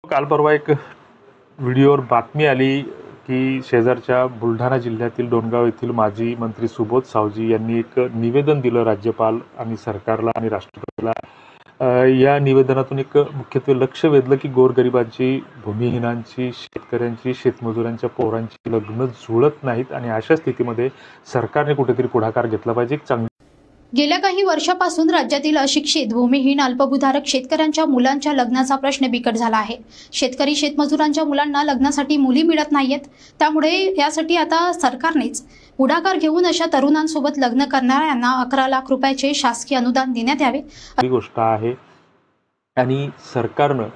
काल परवा एक व्हिडिओवर बातमी आली की शेजारच्या बुलढाणा जिल्ह्यातील डोणगाव येथील माजी मंत्री सुबोध सावजी यांनी एक निवेदन दिलं राज्यपाल आणि सरकारला आणि राष्ट्रपतीला. या निवेदनातून एक मुख्यत्वे लक्ष वेधलं की गोरगरिबांची, भूमिहीनांची, शेतकऱ्यांची, शेतमजुरांच्या पोरांची लग्न जुळत नाहीत आणि अशा स्थितीमध्ये सरकारने कुठेतरी पुढाकार घेतला पाहिजे. गेल्या काही वर्षापासून राज्यातील अशिक्षित, भूमिहीन, अल्पभूधारक शेतकऱ्यांच्या मुलांच्या लग्नाचा प्रश्न बिकट झाला आहे. शेतकरी, शेतमजुरांच्या मुलांना लग्नासाठी मुली मिळत नाहीयेत. त्यामुळे यासाठी आता सरकारनेच पुढाकार घेऊन अशा तरुणांसोबत लग्न करणाऱ्यांना 11 लाख रुपयाचे शासकीय अनुदान देण्यात यावे. ही गोष्ट आहे आणि सरकारनं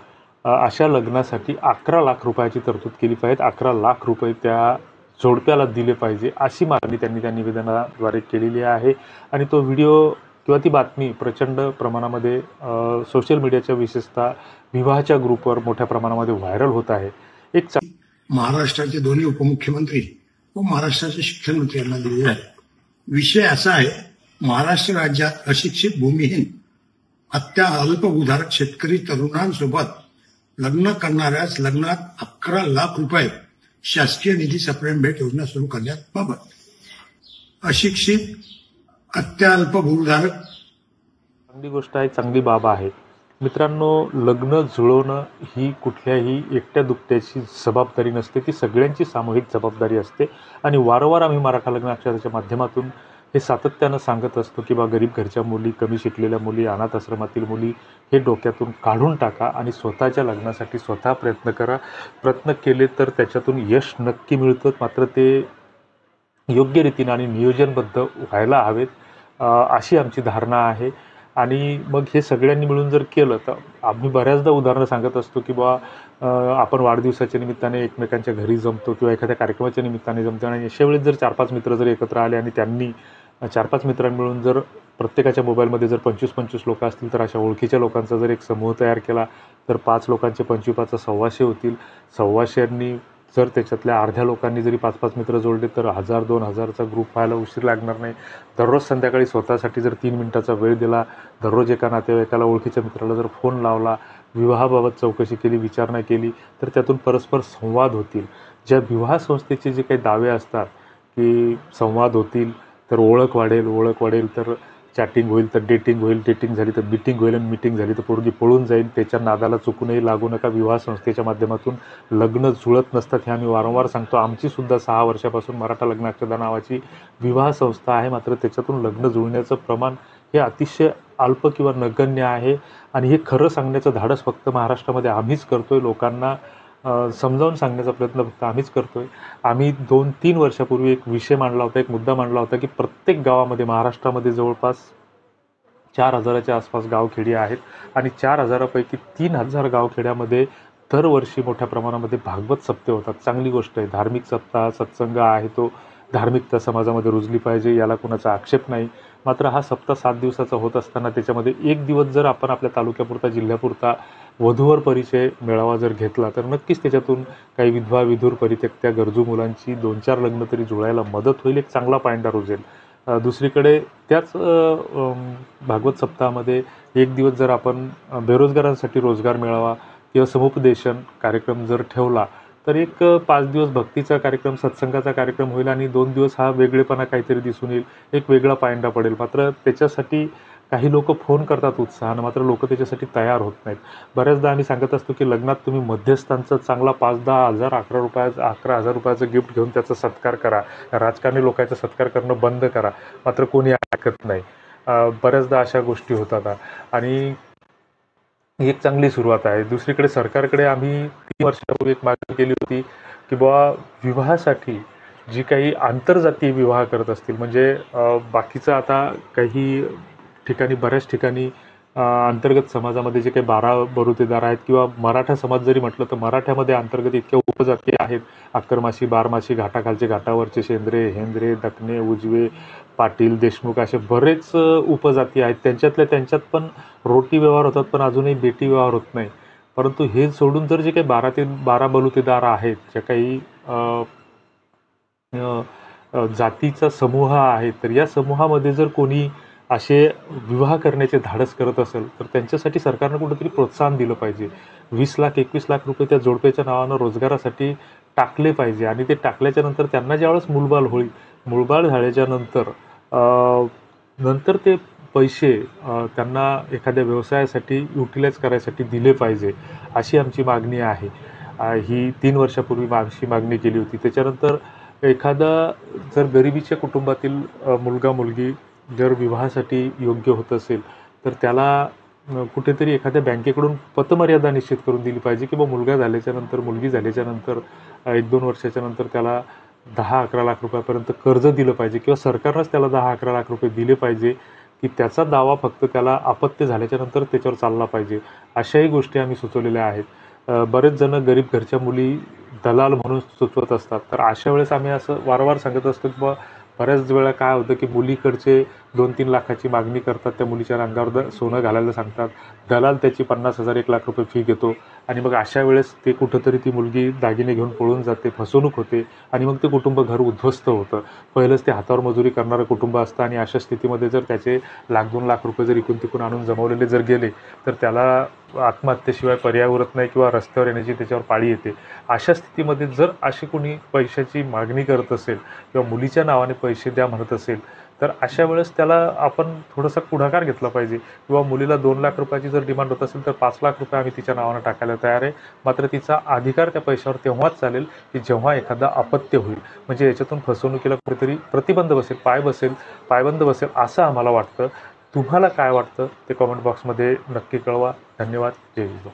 अशा लग्नासाठी 11 लाख रुपयाची तरतूद केली पाहिजे. 11 लाख रुपये त्या जोडप्याला दिले पाहिजे अशी मागणी त्यांनी त्या निवेदनाद्वारे केलेली आहे. आणि तो व्हिडिओ किंवा ती बातमी प्रचंड प्रमाणामध्ये सोशल मीडियाच्या विशेषतः विवाहाच्या ग्रुपवर मोठ्या प्रमाणामध्ये व्हायरल होत आहे. महाराष्ट्राचे दोन्ही उपमुख्यमंत्री व महाराष्ट्राचे शिक्षण मंत्री यांना दिलेला आहे. विषय असा आहे, महाराष्ट्र राज्यात अशिक्षित, भूमिहीन, अल्पभूधारक शेतकरी तरुणांसोबत लग्न करणाऱ्यास लग्नात 11 लाख रुपये शासकीय निधी सप्रेम भेट योजना सुरू करण्याबाबत अशिक्षित, अल्पभूधारक चांगली गोष्ट आहे, चांगली बाब आहे. मित्रांनो, लग्न जुळवणं ही कुठल्याही एकट्या दुकट्याची जबाबदारी नसते, ती सगळ्यांची सामूहिक जबाबदारी असते. आणि वारंवार आम्ही मराठा लग्न अक्षराच्या माध्यमातून हे सातत्यानं सांगत असतो की गरीब घरच्या मुली, कमी शिकलेल्या मुली, अनाथ आश्रमातील मुली हे डोक्यातून काढून टाका आणि स्वतःच्या लग्नासाठी स्वतः प्रयत्न करा. प्रयत्न केले तर त्याच्यातून यश नक्की मिळतं, मात्र ते योग्य रीतीनं आणि नियोजनबद्ध व्हायला हवेत अशी आमची धारणा आहे. आणि मग हे सगळ्यांनी मिळून जर केलं तर आम्ही बऱ्याचदा उदाहरणं सांगत असतो की आपण वाढदिवसाच्या निमित्ताने एकमेकांच्या घरी जमतो किंवा एखाद्या कार्यक्रमाच्या निमित्ताने जमतो आणि अशा वेळेस जर 4-5 मित्र जर एकत्र आले आणि त्यांनी 4-5 मित्रांनी मिळून जर प्रत्येकाच्या मोबाईलमध्ये जर 25-25 लोक असतील तर अशा ओळखीच्या लोकांचा जर एक समूह तयार केला तर 5 लोकांचे 25 1,200 होतील. 1,200 जर त्याच्यातल्या अर्ध्या लोकांनी जरी 5-5 मित्र जोडले तर 1000-2000चा ग्रुप व्हायला उशीर लागणार नाही. दररोज संध्याकाळी स्वतःसाठी जर 3 मिनिटाचा वेळ दिला, दररोज एका नातेवाईकाला, ओळखीच्या मित्राला जर फोन लावला, विवाहाबाबत चौकशी केली, विचारणा केली तर त्यातून परस्पर संवाद होतील. ज्या विवाह संस्थेचे जे काही दावे असतात की संवाद होतील तर ओळख वाढेल तर चॅटिंग होईल, तर डेटिंग होईल, डेटिंग झाली तर मीटिंग होईल आणि मीटिंग झाली तर पोरगी पळून जाईल, त्याच्या नादाला चुकूनही लागू नका. विवाह संस्थेच्या माध्यमातून लग्न जुळत नसतात हे आम्ही वारंवार सांगतो. आमचीसुद्धा 6 वर्षापासून मराठा लग्न अक्षदा नावाची विवाह संस्था आहे, मात्र त्याच्यातून लग्न जुळण्याचं प्रमाण हे अतिशय अल्प किंवा नगण्य आहे. आणि हे खरं सांगण्याचं धाडस फक्त महाराष्ट्रामध्ये आम्हीच करतोय. लोकांना समजावून सांगण्याचा प्रयत्न फक्त आम्हीच करतोय. आम्ही 2-3 वर्षापूर्वी एक विषय मांडला होता, एक मुद्दा मांडला होता की प्रत्येक गावामध्ये, महाराष्ट्रामध्ये जवळपास 4,000च्या आसपास गावखेडी आहेत आणि 4,000पैकी 3,000 गावखेड्यामध्ये दरवर्षी मोठ्या प्रमाणामध्ये भागवत सप्ते होतात. चांगली गोष्ट आहे. धार्मिक सप्ताह, सत्संग आहे तो धार्मिकता समाजामध्ये रुजली पाहिजे, याला कुणाचा आक्षेप नाही. मात्र हा सप्ताह 7 दिवसाचा होत असताना त्याच्यामध्ये एक दिवस जर आपण आपल्या तालुक्यापुरता, जिल्ह्यापुरता वधूवर परिचय मेळावा जर घेतला तर नक्कीच त्याच्यातून काही विधवा, विधूर, परित्यक्त्या, गरजू मुलांची 2-4 लग्न तरी जुळायला मदत होईल, एक चांगला पायंडा रुजेल. दुसरीकडे त्याच भागवत सप्ताहामध्ये एक दिवस जर आपण बेरोजगारांसाठी रोजगार मेळावा किंवा समुपदेशन कार्यक्रम जर ठेवला तर एक 5 दिवस भक्तीचा कार्यक्रम, सत्संगाचा कार्यक्रम होईल आणि 2 दिवस हा वेगळेपणा काहीतरी दिसून येईल, एक वेगळा पायंडा पडेल. मात्र त्याच्यासाठी काही लोक फोन करतात उत्साहानं, मात्र लोक त्याच्यासाठी तयार होत नाहीत. बऱ्याचदा आम्ही सांगत असतो की लग्नात तुम्ही मध्यस्थांचा चांगला 5-10 हजार, 11,000 रुपयाचं गिफ्ट घेऊन त्याचा सत्कार करा. राजकारणी लोकांचा सत्कार करणं बंद करा, मात्र कोणी ऐकत नाही. बऱ्याचदा अशा गोष्टी होतात आणि ही एक चांगली सुरुवात आहे. दुसरीकडे सरकारकडे आम्ही 3 वर्षापूर्वी एक मागणी केली होती की विवाहासाठी जी काही आंतरजातीय विवाह करत असतील, म्हणजे बाकीचं आता काही ठिकाणी, बऱ्याच ठिकाणी अंतर्गत समाजामध्ये जे काही 12 बलुतेदार आहेत किंवा मराठा समाज जरी म्हटलं तर मराठ्यामध्ये अंतर्गत इतक्या उपजाती आहेत. अक्करमाशी, बारमाशी, घाटाखालचे, घाटावरचे, शेंद्रे, हेंद्रे, दखने, उजवे, पाटील, देशमुख असे बरेच उपजाती आहेत. त्यांच्यात पण रोटी व्यवहार होतात, पण अजूनही बेटी व्यवहार होत नाही. परंतु हे सोडून जर जे काही 12 बलुतेदार आहेत, ज्या काही जातीचा समूह आहे, तर या समूहामध्ये जर कोणी असे विवाह करण्याचे धाडस करत असेल तर त्यांच्यासाठी सरकारनं कुठंतरी प्रोत्साहन दिलं पाहिजे. 20 लाख 21 लाख रुपये त्या जोडप्याच्या नावानं रोजगारासाठी टाकले पाहिजे आणि ते टाकल्याच्या नंतर त्यांना ज्यावेळेस मूलबाळ झाल्याच्या नंतर ते पैसे त्यांना एखाद्या व्यवसायासाठी युटिलाइज करायसाठी दिले पाहिजे, अशी आमची मागणी आहे. ही 3 वर्षापूर्वी अशी मागणी केली होती. त्याच्यानंतर एखादा जर गरिबीच्या कुटुंबातील मुलगा मुलगी जर विवाहासाठी योग्य होत असेल तर त्याला कुठेतरी एखाद्या बँकेकडून पतमर्यादा निश्चित करून दिली पाहिजे की मुलगा झाल्याच्या नंतर मुलगी झाल्याच्या नंतर 1-2 वर्षाच्या नंतर त्याला 10-11 लाख रुपयापर्यंत कर्ज दिलं पाहिजे किंवा सरकारनंच त्याला 10-11 लाख रुपये दिले पाहिजे की त्याचा दावा फक्त त्याला अपत्य झाल्याच्या नंतर त्याच्यावर चालला पाहिजे. अशाही गोष्टी आम्ही सुचवलेल्या आहेत. बरेच जण गरीब घरच्या मुली दलाल म्हणून सुचवत असतात, तर अशा वेळेस आम्ही असं वारंवार सांगत असतो की बऱ्याच वेळा काय होतं की मुलीकडचे 2-3 लाखाची मागणी करतात, त्या मुलीच्या अंगावर सोनं घालायला सांगतात, दलाल त्याची 50,000 1 लाख रुपये फी घेतो आणि मग अशा वेळेस ते कुठंतरी ती मुलगी दागिने घेऊन पळून जाते, फसवणूक होते आणि मग ते कुटुंब घर उद्ध्वस्त होतं. पहिलंच ते हातावर मजुरी करणारं कुटुंब असतं आणि अशा स्थितीमध्ये जर त्याचे 1-2 लाख रुपये जर इकून तिकून आणून जमवलेले जर गेले तर त्याला आत्महत्येशिवाय पर्याय उरत नाही किंवा रस्त्यावर येण्याची त्याच्यावर पाळी येते. अशा स्थितीमध्ये जर अशी कोणी पैशाची मागणी करत असेल किंवा मुलीच्या नावाने पैसे द्या म्हणत असेल तर अशा वेळेस त्याला आपण थोडासा पुढाकार घेतला पाहिजे किंवा मुलीला 2 लाख रुपयाची जर डिमांड होत असेल तर 5 लाख रुपये आम्ही तिच्या नावानं टाकायला तयार आहे. मात्र तिचा अधिकार त्या पैशावर तेव्हाच चालेल की जेव्हा एखादा अपत्य होईल, म्हणजे याच्यातून फसवणुकीला कुठेतरी प्रतिबंध बसेल, पायबंद बसेल असं आम्हाला वाटतं. तुम्हाला काय वाटतं ते कमेंट बॉक्समध्ये नक्की कळवा. धन्यवाद. जय हिंद.